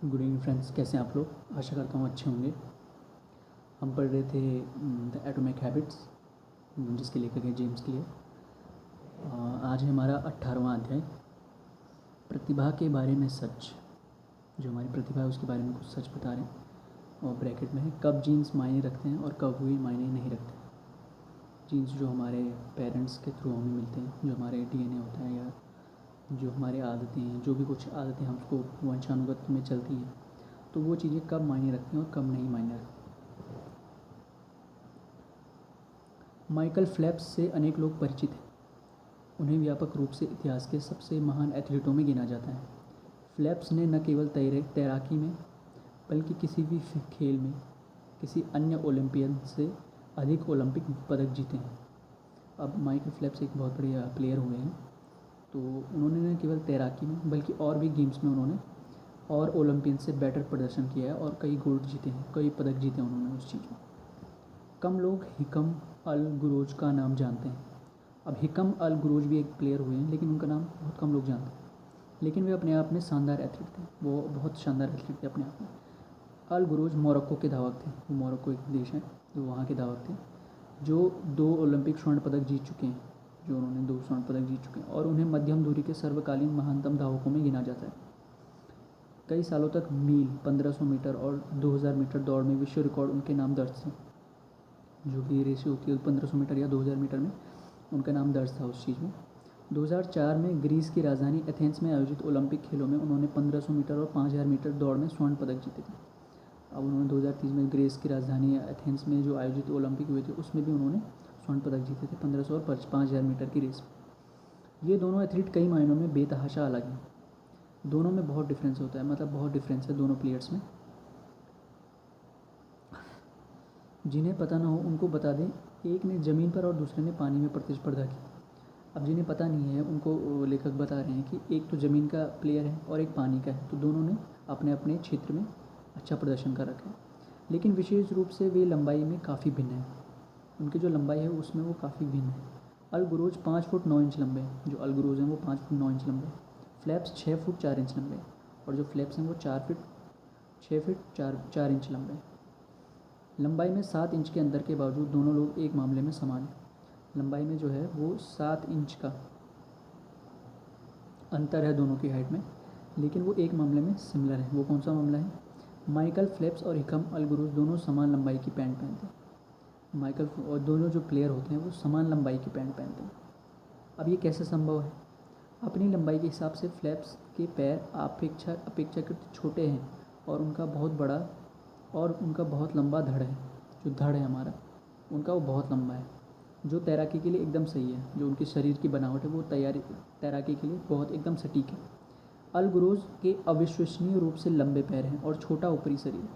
Good evening friends, कैसे हैं आप लोग। आशा करता हूँ अच्छे होंगे। हम पढ़ रहे थे द एटॉमिक हैबिट्स, जिसके लेखक है जेम्स क्लियर। आज है हमारा 18वां अध्याय, प्रतिभा के बारे में सच। जो हमारी प्रतिभा है उसके बारे में कुछ सच बता रहे हैं। और ब्रैकेट में है कब जीन्स मायने रखते हैं और कब हुए मायने नहीं रखते। जीन्स जो हमारे पेरेंट्स के थ्रू हमें मिलते हैं, जो हमारे डीएनए होता है या जो हमारी आदतें हैं, जो भी कुछ आदतें हमको वंशानुगत में चलती हैं, तो वो चीज़ें कब मायने रखती हैं और कब नहीं मायने रखती। माइकल फेल्प्स से अनेक लोग परिचित हैं। उन्हें व्यापक रूप से इतिहास के सबसे महान एथलीटों में गिना जाता है। फेल्प्स ने न केवल तैराकी में बल्कि किसी भी खेल में किसी अन्य ओलंपियन से अधिक ओलंपिक पदक जीते हैं। अब माइकल फेल्प्स एक बहुत बड़े प्लेयर हुए हैं, तो उन्होंने न केवल तैराकी में बल्कि और भी गेम्स में उन्होंने और ओलंपियन से बेटर प्रदर्शन किया है और कई गोल्ड जीते हैं, कई पदक जीते हैं उन्होंने उस चीज़ में। कम लोग हिकम अल गुरोज का नाम जानते हैं। अब हिकम अल गुरोज भी एक प्लेयर हुए हैं, लेकिन उनका नाम बहुत कम लोग जानते हैं। लेकिन वे अपने आप में शानदार एथलीट थे, वो बहुत शानदार एथलीट थे अपने आप में। अल गुरोज मोरक्को के धावक थे। वो मोरक्को एक देश है, जो वहाँ के धावक थे, जो 2 ओलंपिक स्वर्ण पदक जीत चुके हैं। जो उन्होंने 2 स्वर्ण पदक जीत चुके हैं और उन्हें मध्यम दूरी के सर्वकालीन महानतम धावकों में गिना जाता है। कई सालों तक मील, 1500 मीटर और 2000 मीटर दौड़ में विश्व रिकॉर्ड उनके नाम दर्ज थे। जो भी रेस होती है 1500 मीटर या 2000 मीटर में, उनका नाम दर्ज था उस चीज़ में। 2004 में ग्रीस की राजधानी एथेंस में आयोजित ओलंपिक खेलों में उन्होंने 1500 मीटर और 5000 मीटर दौड़ में स्वर्ण पदक जीते थे। अब उन्होंने 2030 में ग्रीस की राजधानी एथेंस में जो आयोजित ओलंपिक हुए थे उसमें भी उन्होंने स्वर्ण पदक जीते थे 1500 और 5000 मीटर की रेस में। ये दोनों एथलीट कई मायनों में बेतहाशा अलग हैं। दोनों में बहुत डिफरेंस होता है, मतलब बहुत डिफरेंस है दोनों प्लेयर्स में। जिन्हें पता ना हो उनको बता दें, एक ने ज़मीन पर और दूसरे ने पानी में प्रतिस्पर्धा की। अब जिन्हें पता नहीं है उनको लेखक बता रहे हैं कि एक तो ज़मीन का प्लेयर है और एक पानी का है, तो दोनों ने अपने अपने क्षेत्र में अच्छा प्रदर्शन कर रखा है। लेकिन विशेष रूप से वे लंबाई में काफ़ी भिन्न है। उनकी जो लंबाई है उसमें वो काफ़ी भिन्न है। अल गुरोज 5 फुट 9 इंच लंबे हैं। जो अल गुरोज हैं वो 5 फुट 9 इंच लंबे हैं। फेल्प्स 6 फुट 4 इंच लंबे हैं और जो फेल्प्स हैं वो 6 फुट 4 इंच लंबे हैं। लंबाई में 7 इंच के अंतर के बावजूद दोनों लोग एक मामले में समान हैं। लंबाई में जो है वो 7 इंच का अंतर है दोनों की हाइट में, लेकिन वो एक मामले में सिमिलर है। वो कौन सा मामला है? माइकल फेल्प्स और हिकम अल गुरोज दोनों समान लंबाई की पैंट पहनते हैं। माइकल और दोनों जो प्लेयर होते हैं वो समान लंबाई की पैंट पहनते हैं। अब ये कैसे संभव है? अपनी लंबाई के हिसाब से फेल्प्स के पैर अपेक्षाकृत छोटे हैं और उनका बहुत लंबा धड़ है। जो धड़ है हमारा, उनका वो बहुत लंबा है, जो तैराकी के लिए एकदम सही है। जो उनके शरीर की बनावट है वो तैराकी के लिए बहुत एकदम सटीक है। अल गुरोज के अविश्वसनीय रूप से लंबे पैर हैं और छोटा ऊपरी शरीर है।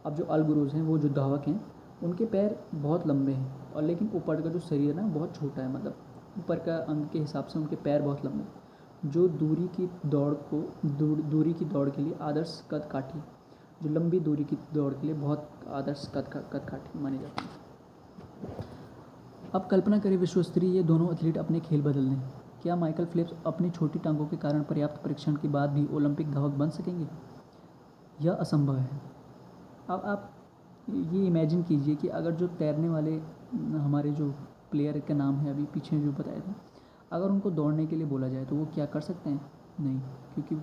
अब जो अल गुरोज हैं, वो जो धावक हैं, उनके पैर बहुत लंबे हैं और लेकिन ऊपर का जो शरीर है ना बहुत छोटा है, मतलब ऊपर का अंग के हिसाब से उनके पैर बहुत लंबे हैं। जो दूरी की दौड़ के लिए आदर्श कद काठी, जो लंबी दूरी की दौड़ के लिए बहुत आदर्श कद काठी माने जाते हैं। अब कल्पना करें विश्वस्तरीय ये दोनों एथलीट अपने खेल बदल दें। क्या माइकल फेल्प्स अपनी छोटी टांगों के कारण पर्याप्त परीक्षण के बाद भी ओलंपिक धावक बन सकेंगे? यह असंभव है। अब आप ये इमेजिन कीजिए कि अगर जो तैरने वाले हमारे जो प्लेयर का नाम है अभी पीछे जो बताया था, अगर उनको दौड़ने के लिए बोला जाए तो वो क्या कर सकते हैं? नहीं, क्योंकि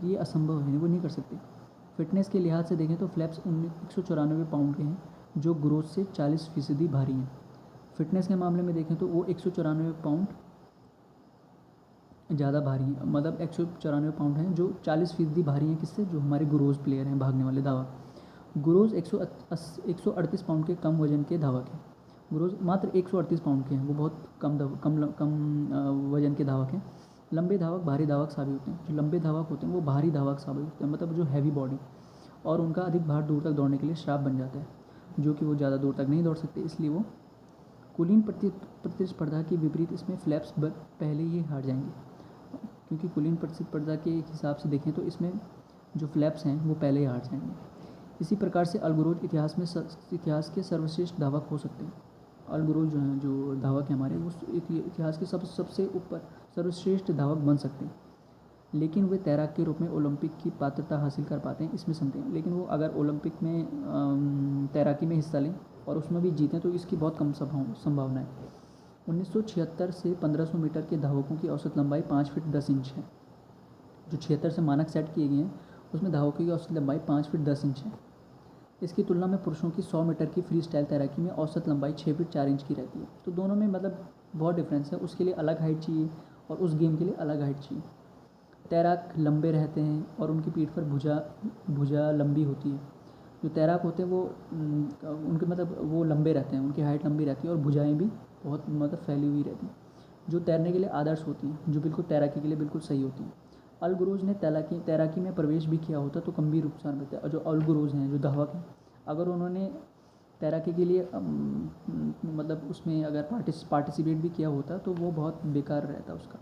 ये असंभव है, वो नहीं कर सकते। फिटनेस के लिहाज से देखें तो फेल्प्स 194 पाउंड के हैं, जो गुरोज से 40% भारी हैं। फिटनेस के मामले में देखें तो वो 194 पाउंड ज़्यादा भारी हैं, मतलब 194 पाउंड हैं जो 40% भारी हैं। किससे? जो हमारे गुरोज प्लेयर हैं, भागने वाले धावक। गुरोज 138 पाउंड के कम वजन के धावक हैं। गुरोज मात्र 138 पाउंड के हैं, वो बहुत कम वजन के धावक हैं। लंबे धावक भारी धावक साबित होते हैं। जो लंबे धावक होते हैं वो भारी धावक साबित होते हैं, मतलब जो हैवी बॉडी, और उनका अधिक भार दूर तक दौड़ने के लिए श्राप बन जाता है, जो कि वो ज़्यादा दूर तक नहीं दौड़ सकते, इसलिए वो कुलीन प्रतिस्पर्धा के विपरीत इसमें फेल्प्स पहले ही हार जाएंगे। क्योंकि कुलीन प्रतिस्पर्धा के हिसाब से देखें तो इसमें जो फेल्प्स हैं वो पहले ही हार जाएंगे। इसी प्रकार से अल गुरोज इतिहास के सर्वश्रेष्ठ धावक हो सकते हैं। अल गुरोज जो हैं, जो धावक हैं हमारे, वो इतिहास के सबसे ऊपर सर्वश्रेष्ठ धावक बन सकते हैं। लेकिन वे तैराक के रूप में ओलंपिक की पात्रता हासिल कर पाते हैं, इसमें संदेह है। लेकिन वो अगर ओलंपिक में तैराकी में हिस्सा लें और उसमें भी जीतें तो इसकी बहुत कम संभावना है। 1976 से 1500 मीटर के धावकों की औसत लंबाई 5 फीट 10 इंच है। जो 76 से मानक सेट किए गए हैं उसमें धावकों की औसत लंबाई 5 फीट 10 इंच है। इसकी तुलना में पुरुषों की 100 मीटर की फ्री स्टाइल तैराकी में औसत लंबाई 6 फीट 4 इंच की रहती है। तो दोनों में मतलब बहुत डिफरेंस है। उसके लिए अलग हाइट चाहिए और उस गेम के लिए अलग हाइट चाहिए। तैराक लंबे रहते हैं और उनकी पीठ पर भुजा लंबी होती है। जो तैराक होते हैं वो उनके मतलब वो लंबे रहते हैं, उनकी हाइट लंबी रहती है और भुजाएं भी बहुत मतलब फैली हुई रहती हैं, जो तैरने के लिए आदर्श होती हैं, जो बिल्कुल तैराकी के लिए बिल्कुल सही होती हैं। अल गुरोज ने तैराकी में प्रवेश भी किया होता तो गंभीर नुकसान होता है। और जो अल गुरोज हैं, जो धावक हैं, अगर उन्होंने तैराकी के लिए मतलब उसमें अगर पार्टिसिपेट भी किया होता तो वो बहुत बेकार रहता उसका।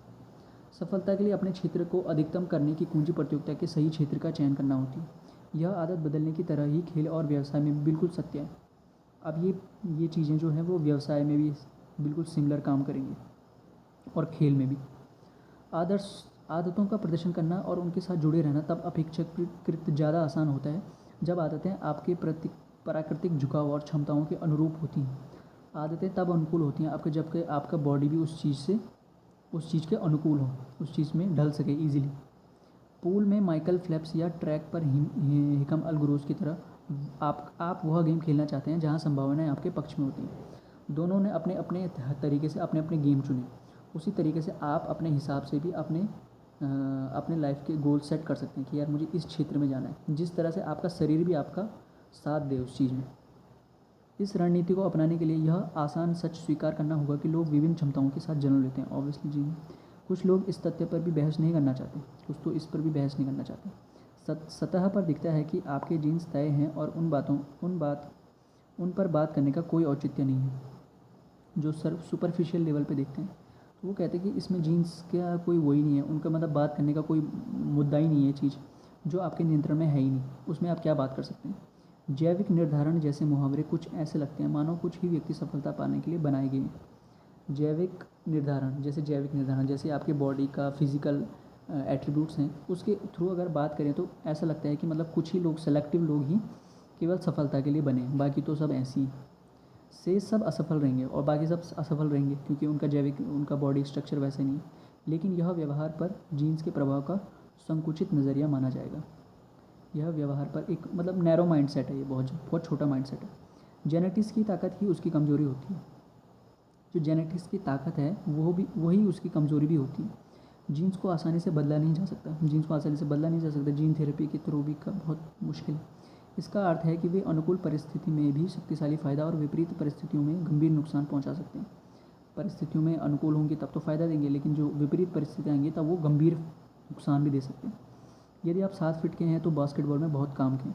सफलता के लिए अपने क्षेत्र को अधिकतम करने की कुंजी प्रतियोगिता के सही क्षेत्र का चयन करना होती है। यह आदत बदलने की तरह ही खेल और व्यवसाय में भी बिल्कुल सत्य है। अब ये चीज़ें जो हैं वो व्यवसाय में भी बिल्कुल सिमिलर काम करेंगी और खेल में भी। आदर्श आदतों का प्रदर्शन करना और उनके साथ जुड़े रहना तब अपेक्षाकृत ज़्यादा आसान होता है जब आदतें आपके प्राकृतिक झुकाव और क्षमताओं के अनुरूप होती हैं। आदतें तब अनुकूल होती हैं जबकि आपका बॉडी भी उस चीज़ के अनुकूल हो, उस चीज़ में ढल सके ईजिली। पूल में माइकल फेल्प्स या ट्रैक पर हिकम अल गुरूज की तरह आप वह गेम खेलना चाहते हैं जहां संभावनाएं आपके पक्ष में होती हैं। दोनों ने अपने अपने तरीके से अपने अपने गेम चुने। उसी तरीके से आप अपने हिसाब से भी अपने लाइफ के गोल सेट कर सकते हैं कि यार मुझे इस क्षेत्र में जाना है, जिस तरह से आपका शरीर भी आपका साथ दे उस चीज़ में। इस रणनीति को अपनाने के लिए यह आसान सच स्वीकार करना होगा कि लोग विभिन्न क्षमताओं के साथ जन्म लेते हैं। ऑब्वियसली जी, कुछ लोग इस तथ्य पर भी बहस नहीं करना चाहते, कुछ तो इस पर भी बहस नहीं करना चाहते। सतह पर दिखता है कि आपके जीन्स तय हैं और उन पर बात करने का कोई औचित्य नहीं है। जो सुपरफिशियल लेवल पे देखते हैं तो वो कहते हैं कि इसमें जीन्स का कोई वही नहीं है, उनका मतलब बात करने का कोई मुद्दा ही नहीं है। चीज़ जो आपके नियंत्रण में है ही नहीं, उसमें आप क्या बात कर सकते हैं। जैविक निर्धारण जैसे मुहावरे कुछ ऐसे लगते हैं मानो कुछ ही व्यक्ति सफलता पाने के लिए बनाए गए हैं। जैविक निर्धारण जैसे आपके बॉडी का फिजिकल एट्रीब्यूट्स हैं, उसके थ्रू अगर बात करें तो ऐसा लगता है कि मतलब कुछ ही लोग, सेलेक्टिव लोग ही केवल सफलता के लिए बने, बाकी तो सब ऐसी से सब असफल रहेंगे और बाकी सब असफल रहेंगे क्योंकि उनका बॉडी स्ट्रक्चर वैसे नहीं है। लेकिन यह व्यवहार पर जीन्स के प्रभाव का संकुचित नज़रिया माना जाएगा। यह व्यवहार पर एक मतलब नैरो माइंड सेट है, ये बहुत छोटा माइंड सेट है। जेनेटिक्स की ताकत ही उसकी कमज़ोरी होती है। जो जेनेटिक्स की ताकत है वही उसकी कमज़ोरी भी होती है। जीन्स को आसानी से बदला नहीं जा सकता। जीन थेरेपी के थ्रू भी बहुत मुश्किल है। इसका अर्थ है कि वे अनुकूल परिस्थिति में भी शक्तिशाली फ़ायदा और विपरीत परिस्थितियों में गंभीर नुकसान पहुंचा सकते हैं। परिस्थितियों में अनुकूल होंगी तब तो फ़ायदा देंगे, लेकिन जो विपरीत परिस्थितियाँ आएंगी तब वो गंभीर नुकसान भी दे सकते हैं। यदि आप 7 फीट के हैं तो बास्केटबॉल में बहुत काम के,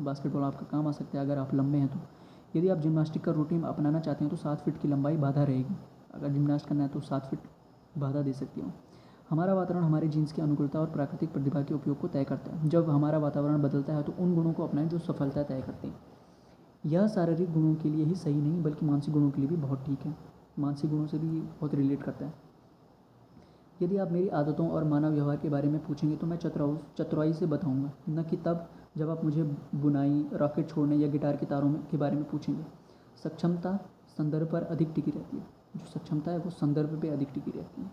बास्केटबॉल आपका काम आ सकता है अगर आप लंबे हैं तो। यदि आप जिम्नास्टिक का रूटीन अपनाना चाहते हैं तो 7 फीट की लंबाई बाधा रहेगी। अगर जिम्नास्ट करना है तो 7 फीट बाधा दे सकती हूँ। हमारा वातावरण हमारे जीन्स की अनुकूलता और प्राकृतिक प्रतिभा के उपयोग को तय करता है। जब हमारा वातावरण बदलता है तो उन गुणों को अपनाएं जो सफलता तय करते हैं। यह शारीरिक गुणों के लिए ही सही नहीं बल्कि मानसिक गुणों के लिए भी बहुत ठीक है। मानसिक गुणों से भी बहुत रिलेट करता है। यदि आप मेरी आदतों और मानव व्यवहार के बारे में पूछेंगे तो मैं चतुराई से बताऊंगा, न कि तब जब आप मुझे बुनाई, रॉकेट छोड़ने या गिटार के तारों के बारे में पूछेंगे। सक्षमता संदर्भ पर अधिक टिकी रहती है। जो सक्षमता है वो संदर्भ पर अधिक टिकी रहती है।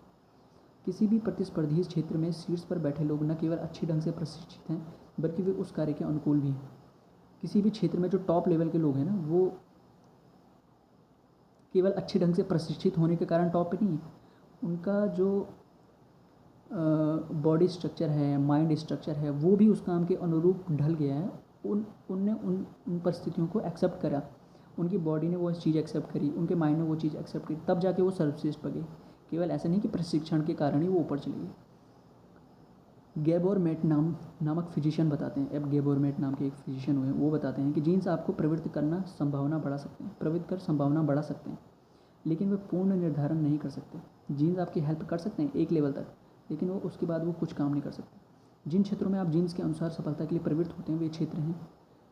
किसी भी प्रतिस्पर्धी क्षेत्र में शीर्ष पर बैठे लोग न केवल अच्छी ढंग से प्रशिक्षित हैं बल्कि वे उस कार्य के अनुकूल भी हैं। किसी भी क्षेत्र में जो टॉप लेवल के लोग हैं ना, वो केवल अच्छे ढंग से प्रशिक्षित होने के कारण टॉप पे नहीं है। उनका जो बॉडी स्ट्रक्चर है, माइंड स्ट्रक्चर है, वो भी उस काम के अनुरूप ढल गया है। उनने उन परिस्थितियों को एक्सेप्ट करा, उनकी बॉडी ने वो चीज़ एक्सेप्ट करी, उनके माइंड ने वो चीज़ एक्सेप्ट करी, तब जाके वो सर्वश्रेष्ठ पर गए। केवल ऐसा नहीं कि प्रशिक्षण के कारण ही वो ऊपर चले गए। गैबोर मेट नामक फिजिशियन बताते हैं, अब गैबोर मेट नाम के एक फिजिशियन हुए, वो बताते हैं कि जीन्स आपको प्रवृत्त कर संभावना बढ़ा सकते हैं, लेकिन वे पूर्ण निर्धारण नहीं कर सकते। जीन्स आपकी हेल्प कर सकते हैं एक लेवल तक, लेकिन वो उसके बाद वो कुछ काम नहीं कर सकते। जिन क्षेत्रों में आप जीन्स के अनुसार सफलता के लिए प्रवृत्त होते हैं वे क्षेत्र हैं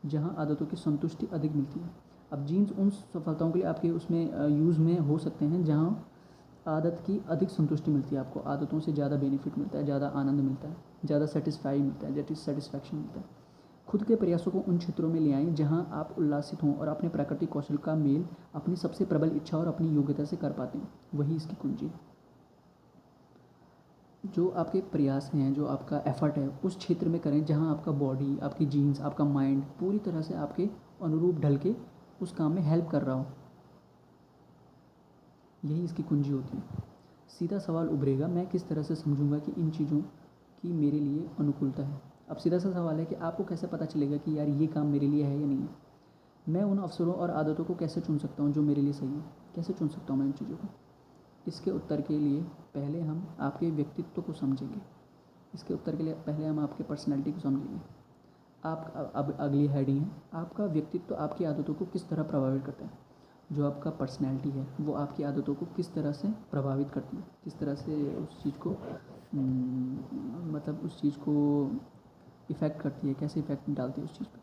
जहाँ आदतों की संतुष्टि अधिक मिलती है। अब जीन्स उन सफलताओं के लिए आपके उसमें यूज़ में हो सकते हैं जहाँ आदत की अधिक संतुष्टि मिलती है आपको, आदतों से ज़्यादा बेनिफिट मिलता है, ज़्यादा आनंद मिलता है, ज़्यादा सेटिस्फाई मिलता है, सेटिस्फैक्शन मिलता है। खुद के प्रयासों को उन क्षेत्रों में ले आएँ जहाँ आप उल्लासित हों और अपने प्राकृतिक कौशल का मेल अपनी सबसे प्रबल इच्छा और अपनी योग्यता से कर पाते हैं, वही इसकी कुंजी है। जो आपके प्रयास हैं, जो आपका एफर्ट है, उस क्षेत्र में करें जहाँ आपका बॉडी, आपकी जीन्स, आपका माइंड पूरी तरह से आपके अनुरूप ढल के उस काम में हेल्प कर रहा हो, यही इसकी कुंजी होती है। सीधा सवाल उभरेगा, मैं किस तरह से समझूंगा कि इन चीज़ों की मेरे लिए अनुकूलता है। अब सीधा सा सवाल है कि आपको कैसे पता चलेगा कि यार ये काम मेरे लिए है या नहीं है। मैं उन अवसरों और आदतों को कैसे चुन सकता हूँ जो मेरे लिए सही है, कैसे चुन सकता हूँ मैं इन चीज़ों को। इसके उत्तर के लिए पहले हम आपके व्यक्तित्व को समझेंगे। इसके उत्तर के लिए पहले हम आपके पर्सनैलिटी को समझेंगे। आप अब अगली हेडिंग है, आपका व्यक्तित्व आपकी आदतों को किस तरह प्रभावित करता है। जो आपका पर्सनैलिटी है वो आपकी आदतों को किस तरह से प्रभावित करती है, किस तरह से उस चीज़ को मतलब उस चीज़ को इफ़ेक्ट करती है, कैसे इफ़ेक्ट डालती है उस चीज़ पर।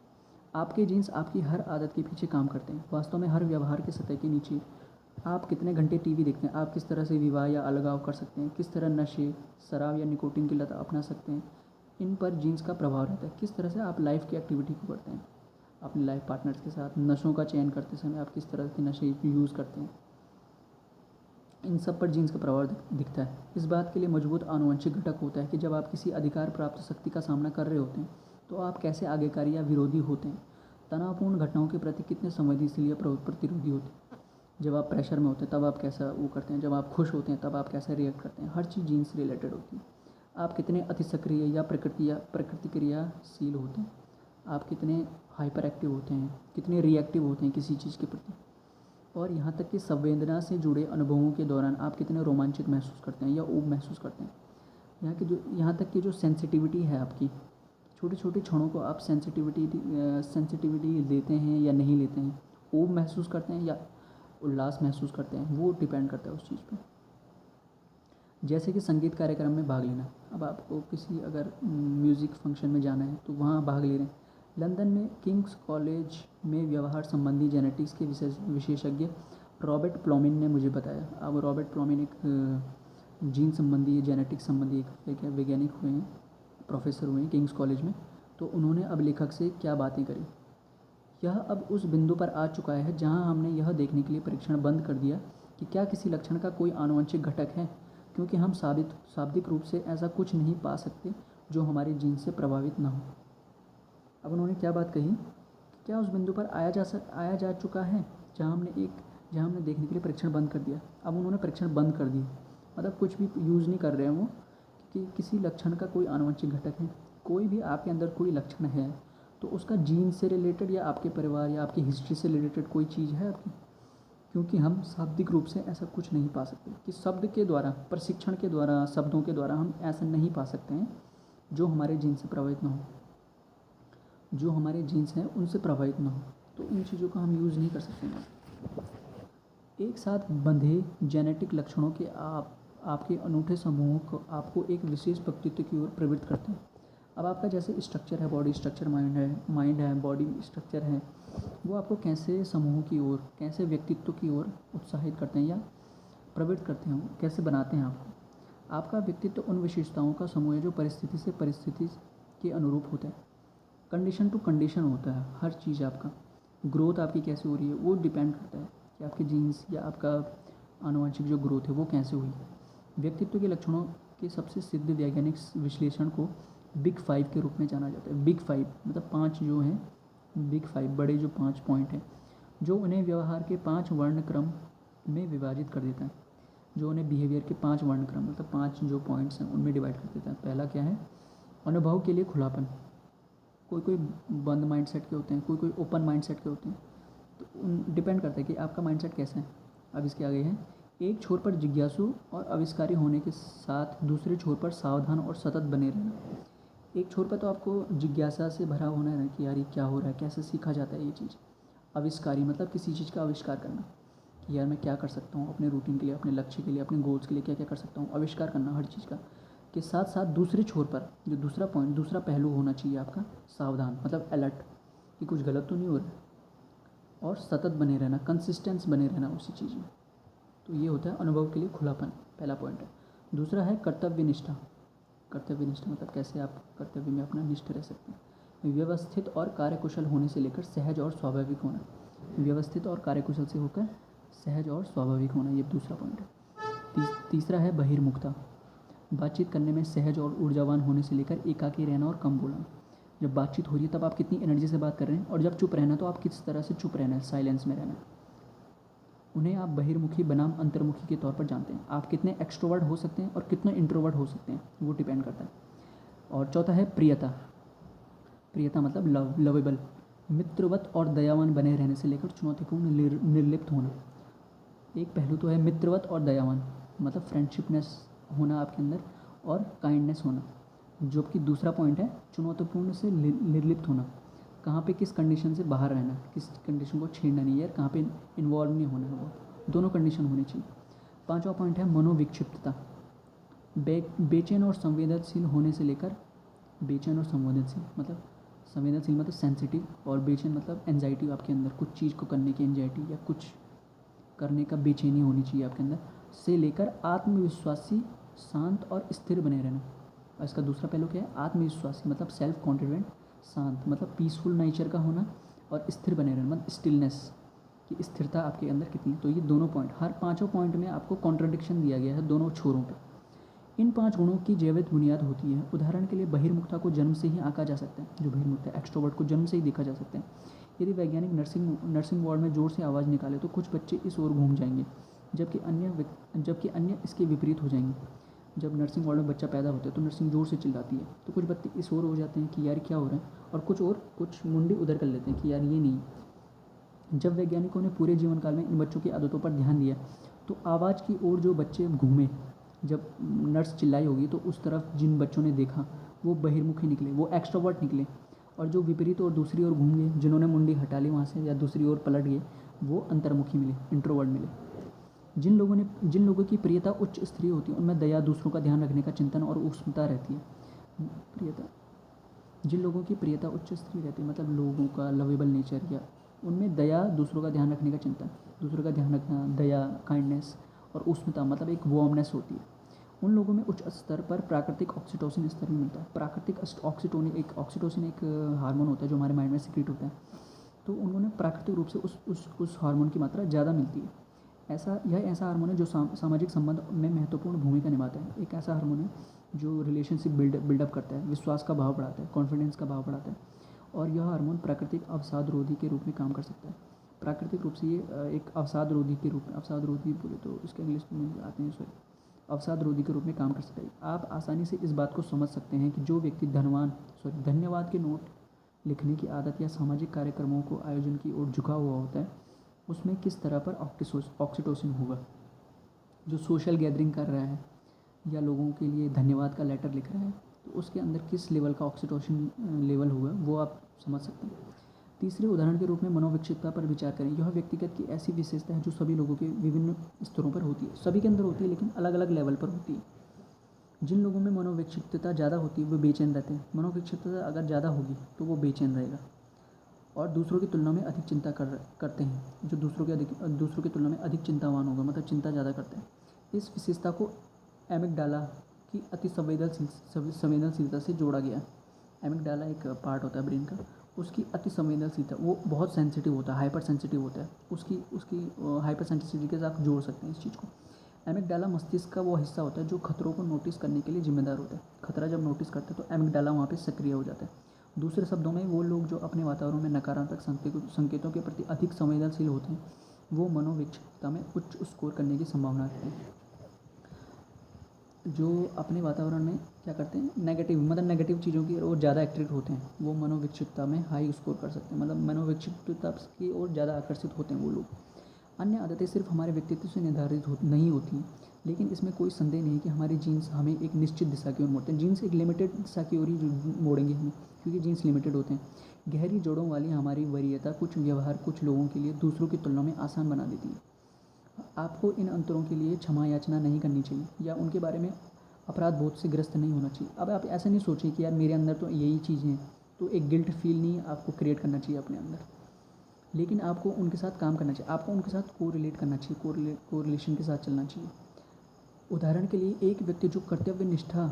आपके जीन्स आपकी हर आदत के पीछे काम करते हैं। वास्तव में हर व्यवहार के सतह के नीचे आप कितने घंटे टीवी देखते हैं, आप किस तरह से विवाह या अलगाव कर सकते हैं, किस तरह नशे, शराब या निकोटीन की लत अपना सकते हैं, इन पर जीन्स का प्रभाव रहता है। किस तरह से आप लाइफ की एक्टिविटी को करते हैं, अपने लाइफ पार्टनर्स के साथ नशों का चयन करते समय आप किस तरह के नशे यूज़ करते हैं, इन सब पर जीन्स का प्रभाव दिखता है। इस बात के लिए मजबूत आनुवंशिक घटक होता है कि जब आप किसी अधिकार प्राप्त शक्ति का सामना कर रहे होते हैं तो आप कैसे आज्ञाकारी या विरोधी होते हैं, तनावपूर्ण घटनाओं के प्रति कितने संवेदनशील या प्रतिरोधी होते हैं, जब आप प्रेशर में होते हैं तब आप कैसा वो करते हैं, जब आप खुश होते हैं तब आप कैसे रिएक्ट करते हैं। हर चीज़ जीन्स से रिलेटेड होती है। आप कितने अति सक्रिय या प्रतिक्रियाशील होते हैं, आप कितने हाइपर एक्टिव होते हैं, कितने रिएक्टिव होते हैं किसी चीज़ के प्रति, और यहाँ तक कि संवेदना से जुड़े अनुभवों के दौरान आप कितने रोमांचित महसूस करते हैं या ऊब महसूस करते हैं। यहाँ तक कि जो सेंसिटिविटी है आपकी, छोटे छोटे क्षणों को आप सेंसिटिविटी लेते हैं या नहीं लेते हैं, ऊब महसूस करते हैं या उल्लास महसूस करते हैं, वो डिपेंड करता है उस चीज़ पर। जैसे कि संगीत कार्यक्रम में भाग लेना, अब आपको किसी अगर म्यूज़िक फंक्शन में जाना है तो वहाँ भाग ले रहे हैं। लंदन में किंग्स कॉलेज में व्यवहार संबंधी जेनेटिक्स के विशेषज्ञ रॉबर्ट प्लॉमिन ने मुझे बताया। अब रॉबर्ट प्लॉमिन एक जीन संबंधी जेनेटिक्स संबंधी एक वैज्ञानिक हुए हैं, प्रोफेसर हुए हैं किंग्स कॉलेज में। तो उन्होंने अब लेखक से क्या बातें करी। यह अब उस बिंदु पर आ चुका है जहां हमने यह देखने के लिए परीक्षण बंद कर दिया कि क्या किसी लक्षण का कोई आनुवंशिक घटक है, क्योंकि हम शाब्दिक रूप से ऐसा कुछ नहीं पा सकते जो हमारे जीन से प्रभावित ना हो। अब उन्होंने क्या बात कही, क्या उस बिंदु पर आया जा चुका है जहाँ हमने देखने के लिए परीक्षण बंद कर दिया। अब उन्होंने परीक्षण बंद कर दिए, मतलब कुछ भी यूज़ नहीं कर रहे हैं वो कि किसी लक्षण का कोई आनुवंशिक घटक है। कोई भी आपके अंदर कोई लक्षण है तो उसका जीन से रिलेटेड या आपके परिवार या आपकी हिस्ट्री से रिलेटेड कोई चीज़ है आपकी, क्योंकि हम शाब्दिक रूप से ऐसा कुछ नहीं पा सकते कि शब्द के द्वारा, प्रशिक्षण के द्वारा, शब्दों के द्वारा हम ऐसा नहीं पा सकते हैं जो हमारे जीन से प्रभावित ना हो, जो हमारे जीन्स हैं उनसे प्रभावित ना हो। तो इन चीज़ों का हम यूज़ नहीं कर सकते हैं। एक साथ बंधे जेनेटिक लक्षणों के आपके अनूठे समूहों को आपको एक विशेष व्यक्तित्व की ओर प्रवृत्त करते हैं। अब आपका जैसे स्ट्रक्चर है, बॉडी स्ट्रक्चर, माइंड है, बॉडी स्ट्रक्चर है, वो आपको कैसे समूहों की ओर, कैसे व्यक्तित्व की ओर उत्साहित करते हैं या प्रवृत्त करते हैं, कैसे बनाते हैं आपको। आपका व्यक्तित्व उन विशेषताओं का समूह है जो परिस्थिति से परिस्थिति के अनुरूप होता है, कंडीशन टू कंडीशन होता है। हर चीज़ आपका ग्रोथ आपकी कैसे हो रही है वो डिपेंड करता है कि आपके जीन्स या आपका आनुवंशिक जो ग्रोथ है वो कैसे हुई। व्यक्तित्व के लक्षणों के सबसे सिद्ध वैज्ञानिक विश्लेषण को बिग 5 के रूप में जाना जाता है। बिग 5 मतलब 5 जो हैं, बिग 5 बड़े जो 5 पॉइंट हैं, जो उन्हें व्यवहार के 5 वर्ण क्रम में विभाजित कर देता है, जो उन्हें बिहेवियर के 5 वर्ण क्रम मतलब 5 जो पॉइंट्स हैं उनमें डिवाइड कर देता है। पहला क्या है, अनुभव के लिए खुलापन। कोई बंद माइंडसेट के होते हैं, कोई ओपन माइंडसेट के होते हैं, तो डिपेंड करता है कि आपका माइंडसेट कैसा है। अब इसके आगे है, एक छोर पर जिज्ञासु और आविष्कारी होने के साथ दूसरे छोर पर सावधान और सतत बने रहना। एक छोर पर तो आपको जिज्ञासा से भरा होना है कि यार ये क्या हो रहा है, कैसे सीखा जाता है ये चीज़। आविष्कारी मतलब किसी चीज़ का आविष्कार करना कि यार मैं क्या कर सकता हूँ अपने रूटीन के लिए, अपने लक्ष्य के लिए, अपने गोल्स के लिए क्या क्या कर सकता हूँ, आविष्कार करना हर चीज़ का। के साथ साथ दूसरे छोर पर जो दूसरा पॉइंट, दूसरा पहलू होना चाहिए आपका, सावधान मतलब अलर्ट कि कुछ गलत तो नहीं हो रहा है, और सतत बने रहना, कंसिस्टेंस बने रहना उसी चीज़ में। तो ये होता है अनुभव के लिए खुलापन, पहला पॉइंट है। दूसरा है कर्तव्यनिष्ठा। कर्तव्यनिष्ठा मतलब कैसे आप कर्तव्य में अपना निष्ठ रह सकते हैं। व्यवस्थित और कार्यकुशल होने से लेकर सहज और स्वाभाविक होना। व्यवस्थित और कार्यकुशल से होकर सहज और स्वाभाविक होना, ये दूसरा पॉइंट है। तीसरा है बहिर्मुखता। बातचीत करने में सहज और ऊर्जावान होने से लेकर एकाकी रहना और कम बोलना। जब बातचीत हो रही है तब आप कितनी एनर्जी से बात कर रहे हैं, और जब चुप रहना तो आप किस तरह से चुप रहना है, साइलेंस में रहना है। उन्हें आप बहिर्मुखी बनाम अंतर्मुखी के तौर पर जानते हैं। आप कितने एक्सट्रोवर्ट हो सकते हैं और कितने इंट्रोवर्ट हो सकते हैं, वो डिपेंड करता है। और चौथा है प्रियता। प्रियता मतलब लवेबल, मित्रवत और दयावान बने रहने से लेकर चुनौतीपूर्ण निर्लिप्त होना। एक पहलू तो है मित्रवत और दयावान, मतलब फ्रेंडशिपनेस होना आपके अंदर और काइंडनेस होना। जबकि दूसरा पॉइंट है चुनौतीपूर्ण से निर्लिप्त होना। कहाँ पे किस कंडीशन से बाहर रहना, किस कंडीशन को छेड़ना नहीं है, कहाँ पे इन्वॉल्व नहीं होना है, वो दोनों कंडीशन होनी चाहिए। पांचवा पॉइंट है मनोविक्षिप्तता। बेचैन और संवेदनशील होने से लेकर, बेचैन और संवेदनशील मतलब सेंसिटिव, और बेचैन मतलब एंजाइटी, आपके अंदर कुछ चीज़ को करने की एंजाइटी या कुछ करने का बेचैनी होनी चाहिए आपके अंदर, से लेकर आत्मविश्वासी, शांत और स्थिर बने रहना। और इसका दूसरा पहलू क्या है, आत्मविश्वासी मतलब सेल्फ कॉन्फिडेंट, शांत मतलब पीसफुल नेचर का होना, और स्थिर बने रहना मतलब स्टिलनेस की स्थिरता आपके अंदर कितनी है। तो ये दोनों पॉइंट, हर पांचों पॉइंट में आपको कॉन्ट्रडिक्शन दिया गया है दोनों छोरों पे। इन 5 गुणों की जैविक बुनियाद होती है। उदाहरण के लिए बहिर्मुखता को जन्म से ही आंका जा सकता है, जो बहिर्मुखता है एक्सट्रोवर्ट को जन्म से ही देखा जा सकता है। यदि वैज्ञानिक नर्सिंग वार्ड में जोर से आवाज़ निकाले तो कुछ बच्चे इस ओर घूम जाएंगे, जबकि अन्य इसके विपरीत हो जाएंगे। जब नर्सिंग वार्ड में बच्चा पैदा होता है तो नर्सिंग जोर से चिल्लाती है, तो कुछ बच्चे इस ओर हो जाते हैं कि यार क्या हो रहा है, और कुछ मुंडी उधर कर लेते हैं कि यार ये नहीं। जब वैज्ञानिकों ने पूरे जीवन काल में इन बच्चों की आदतों पर ध्यान दिया तो आवाज़ की ओर जो बच्चे घूमे, जब नर्स चिल्लाई होगी तो उस तरफ जिन बच्चों ने देखा वो बहिर्मुखी निकले, वो एक्सट्रोवर्ट निकले, और जो विपरीत और दूसरी ओर घूम गए, जिन्होंने मुंडी हटा ली वहाँ से या दूसरी ओर पलट गए, वो अंतर्मुखी मिले, इंट्रोवर्ट मिले। जिन लोगों की प्रियता उच्च स्तरीय होती है उनमें दया, दूसरों का ध्यान रखने का चिंतन और उष्णता रहती है। जिन लोगों की प्रियता उच्च स्तरीय रहती है मतलब लोगों का लवेबल नेचर, या उनमें दया, दूसरों का ध्यान रखने का चिंतन, दूसरों का ध्यान रखना, दया, काइंडनेस और उष्णता मतलब एक वार्मनेस होती है। उन लोगों में उच्च स्तर पर प्राकृतिक ऑक्सीटोसिन स्तर भी मिलता है। प्राकृतिक ऑक्सीटोसिन एक हार्मोन होता है जो हमारे माइंड में सिक्रीट होता है, तो उन्होंने प्राकृतिक रूप से उस हार्मोन की मात्रा ज़्यादा मिलती है। यह ऐसा हार्मोन है जो सामाजिक संबंध में महत्वपूर्ण भूमिका निभाता है। एक ऐसा हार्मोन है जो रिलेशनशिप बिल्डअप करता है, विश्वास का भाव बढ़ाता है, कॉन्फिडेंस का भाव बढ़ाता है, और यह हार्मोन प्राकृतिक अवसाद रोधी के रूप में काम कर सकता है। प्राकृतिक रूप से ये एक अवसाद रोधी के रूप में, अवसाद रोधी बोले तो इसके इंग्लिश में आते हैं, अवसाद रोधी के रूप में काम कर सकता है। आप आसानी से इस बात को समझ सकते हैं कि जो व्यक्ति धन्यवाद के नोट लिखने की आदत या सामाजिक कार्यक्रमों को आयोजन की ओर झुका हुआ होता है, उसमें किस तरह पर ऑक्सीटोसिन होगा। जो सोशल गैदरिंग कर रहा है या लोगों के लिए धन्यवाद का लेटर लिख रहा है, तो उसके अंदर किस लेवल का ऑक्सीटोसिन लेवल होगा, वो आप समझ सकते हैं। तीसरे उदाहरण के रूप में मनोविक्षिप्तता पर विचार करें। यह व्यक्तिगत की ऐसी विशेषता है जो सभी लोगों के विभिन्न स्तरों पर होती है, सभी के अंदर होती है लेकिन अलग अलग लेवल पर होती है। जिन लोगों में मनोविक्षिप्तता ज़्यादा होती है वे बेचैन रहते हैं। मनोविक्षिप्तता अगर ज़्यादा होगी तो वो बेचैन रहेगा और दूसरों की तुलना में अधिक चिंता करते हैं। जो दूसरों की तुलना में अधिक चिंतावान होगा मतलब चिंता ज़्यादा करते हैं। इस विशेषता को एमिगडाला की अति संवेदनशीलता से जोड़ा गया है। एमिगडाला एक पार्ट होता है ब्रेन का, उसकी अति संवेदनशीलता, वो बहुत सेंसिटिव होता है, हाइपर सेंसिटिव होता है। उसकी हाइपर सेंसिटिविटी के साथ जोड़ सकते हैं इस चीज़ को। एमिगडाला मस्तिष्क का वो हिस्सा होता है जो खतरों को नोटिस करने के लिए जिम्मेदार होता है। खतरा जब नोटिस करते हैं तो एमिगडाला वहाँ पे सक्रिय हो जाता है। दूसरे शब्दों में वो लोग जो अपने वातावरण में नकारात्मक संकेतों के प्रति अधिक संवेदनशील होते हैं वो मनोविक्षिप्तता में उच्च स्कोर करने की संभावना रखते हैं। जो अपने वातावरण में क्या करते हैं, नेगेटिव चीज़ों की ओर ज़्यादा एक्टिव होते हैं, वो मनोविक्षिप्तता में हाई स्कोर कर सकते हैं, मतलब मनोविक्षिप्तता की ओर ज़्यादा आकर्षित होते हैं वो लोग। अन्य आदतें सिर्फ हमारे व्यक्तित्व से निर्धारित नहीं होती, लेकिन इसमें कोई संदेह नहीं कि हमारे जीन्स हमें एक निश्चित दिशा की ओर मोड़ते हैं। जीन्स एक लिमिटेड दिशा की ओर ही मोड़ेंगे हमें, क्योंकि जीन्स लिमिटेड होते हैं। गहरी जोड़ों वाली हमारी वरीयता कुछ व्यवहार कुछ लोगों के लिए दूसरों की तुलना में आसान बना देती है। आपको इन अंतरों के लिए क्षमा याचना नहीं करनी चाहिए या उनके बारे में अपराध बोध से ग्रस्त नहीं होना चाहिए। अब आप ऐसा नहीं सोचें कि यार मेरे अंदर तो यही चीज़ें हैं, तो एक गिल्ट फील नहीं आपको क्रिएट करना चाहिए अपने अंदर। लेकिन आपको उनके साथ काम करना चाहिए, आपको उनके साथ कोरिलेट करना चाहिए, कोरिलेशन के साथ चलना चाहिए। उदाहरण के लिए एक व्यक्ति जो कर्तव्य निष्ठा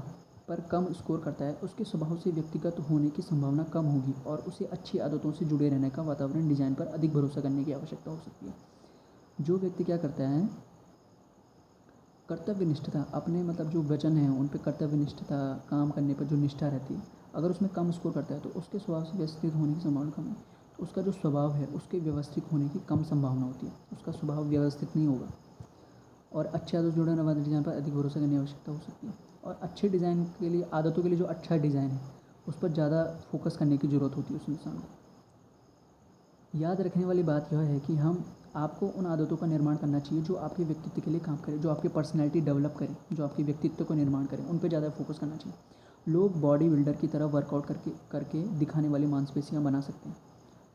पर कम स्कोर करता है, उसके स्वभाव से व्यक्तिगत होने की संभावना कम होगी और उसे अच्छी आदतों से जुड़े रहने का वातावरण डिज़ाइन पर अधिक भरोसा करने की आवश्यकता हो सकती है। जो व्यक्ति क्या करता है, कर्तव्य निष्ठता, अपने मतलब जो वचन है उन पे कर्तव्य निष्ठता, काम करने पर जो निष्ठा रहती है, अगर उसमें कम स्कोर करता है तो उसके स्वभाव से व्यवस्थित होने की संभावना कम है। तो उसका जो स्वभाव है उसके व्यवस्थित होने की कम संभावना होती है, उसका स्वभाव व्यवस्थित नहीं होगा और अच्छे आदत जुड़े रहने वाले डिज़ाइन पर अधिक भरोसा करने की आवश्यकता हो सकती है। और अच्छे डिज़ाइन के लिए, आदतों के लिए जो अच्छा डिज़ाइन है उस पर ज़्यादा फोकस करने की ज़रूरत होती है उस इंसान को। याद रखने वाली बात यह है कि आपको उन आदतों का निर्माण करना चाहिए जो आपके व्यक्तित्व के लिए काम करें, जो आपकी पर्सनैलिटी डेवलप करें, जो आपके व्यक्तित्व को निर्माण करें, उन पर ज़्यादा फोकस करना चाहिए। लोग बॉडी बिल्डर की तरह वर्कआउट करके दिखाने वाली मांसपेशियाँ बना सकते हैं।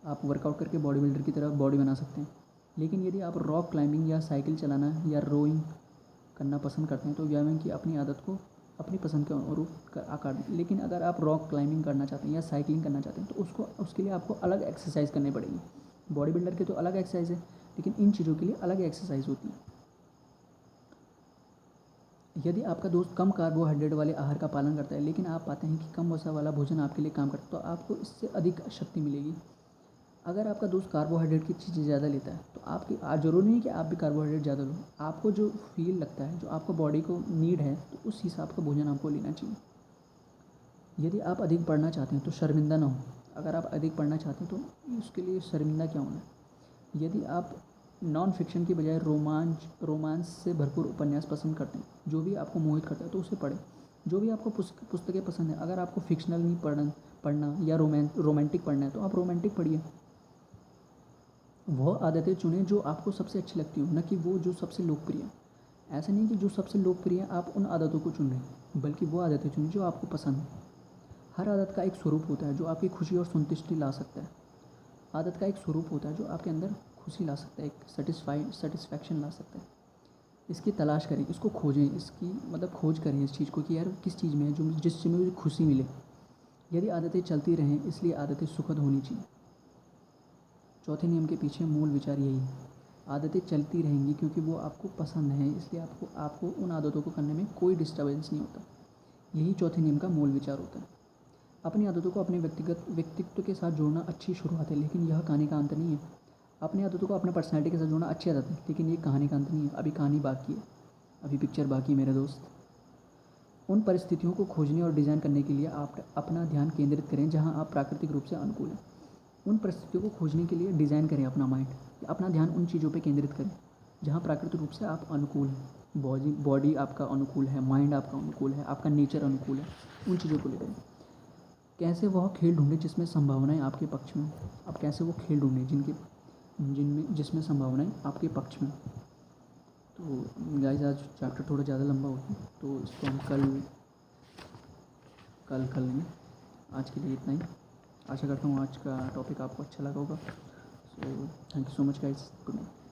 आप वर्कआउट करके बॉडी बिल्डर की तरह बॉडी बना सकते हैं, लेकिन यदि आप रॉक क्लाइंबिंग या साइकिल चलाना या रोइंग करना पसंद करते हैं तो व्यायाम की अपनी आदत को अपनी पसंद के अनुरूप आकार दें। लेकिन अगर आप रॉक क्लाइंबिंग करना चाहते हैं या साइकिलिंग करना चाहते हैं तो उसके लिए आपको अलग एक्सरसाइज करनी पड़ेगी। बॉडी बिल्डर के तो अलग एक्सरसाइज है, लेकिन इन चीज़ों के लिए अलग एक्सरसाइज होती है। यदि आपका दोस्त कम कार्बोहाइड्रेट वाले आहार का पालन करता है, लेकिन आप पाते हैं कि कम वसा वाला भोजन आपके लिए काम करता है, तो आपको इससे अधिक शक्ति मिलेगी। अगर आपका दोस्त कार्बोहाइड्रेट की चीज़ें ज़्यादा लेता है तो आपकी ज़रूरी नहीं कि आप भी कार्बोहाइड्रेट ज़्यादा लो, आपको जो फील लगता है, जो आपको बॉडी को नीड है, तो उस हिसाब का भोजन आपको लेना चाहिए। यदि आप अधिक पढ़ना चाहते हैं तो शर्मिंदा ना हो। अगर आप अधिक पढ़ना चाहते हैं तो उसके लिए शर्मिंदा क्या होना है। यदि आप नॉन फिक्शन की बजाय रोमांस से भरपूर उपन्यास पसंद करते हैं, जो भी आपको मोहित करता है तो उसे पढ़ें। जो भी आपको पुस्तकें पसंद है, अगर आपको फिक्शनल नहीं पढ़ना या रोमांटिक पढ़ना है तो आप रोमांटिक पढ़िए। वह आदतें चुनें जो आपको सबसे अच्छी लगती हो, न कि वो जो सबसे लोकप्रिय है। ऐसा नहीं कि जो सबसे लोकप्रिय है आप उन आदतों को चुन रहे हैं, बल्कि वो आदतें चुनें जो आपको पसंद है। हर आदत का एक स्वरूप होता है जो आपकी खुशी और संतुष्टि ला सकता है। आदत का एक स्वरूप होता है जो आपके अंदर खुशी ला सकता है, एक सेटिस्फैक्शन ला सकता है। इसकी तलाश करें, इसको खोजें, इसकी मतलब खोज करें इस चीज़ को कि यार किस चीज़ में है जो जिस चीज़ में मुझे खुशी मिले। यदि आदतें चलती रहें, इसलिए आदतें सुखद होनी चाहिए। चौथे नियम के पीछे मूल विचार यही है, आदतें चलती रहेंगी क्योंकि वो आपको पसंद है, इसलिए आपको उन आदतों को करने में कोई डिस्टर्बेंस नहीं होता। यही चौथे नियम का मूल विचार होता है। अपनी आदतों को अपने व्यक्तित्व के साथ जोड़ना अच्छी शुरुआत है, लेकिन यह कहानी का अंत नहीं है। अपनी आदतों को अपने पर्सनैलिटी के साथ जोड़ना अच्छी आदत है, लेकिन ये कहानी का अंत नहीं है। अभी कहानी बाकी है, अभी पिक्चर बाकी है मेरे दोस्त। उन परिस्थितियों को खोजने और डिज़ाइन करने के लिए आप अपना ध्यान केंद्रित करें जहां आप प्राकृतिक रूप से अनुकूल हैं। उन परिस्थितियों को खोजने के लिए डिज़ाइन करें अपना माइंड, अपना ध्यान उन चीज़ों पे केंद्रित करें जहाँ प्राकृतिक रूप से आप अनुकूल हैं। बॉडी आपका अनुकूल है, माइंड आपका अनुकूल है, आपका नेचर अनुकूल है। उन चीज़ों को लेकर कैसे वह खेल ढूंढें जिसमें संभावनाएं आपके पक्ष में हो। आप कैसे वो खेल ढूंढें जिसमें संभावनाएं आपके पक्ष में। तो गाइस आज चैप्टर थोड़ा ज़्यादा लंबा होता है, तो इसको हम कल लेंगे। आज के लिए इतना ही। आशा करता हूँ आज का टॉपिक आपको अच्छा लगा होगा। So thank you so much guys, good night.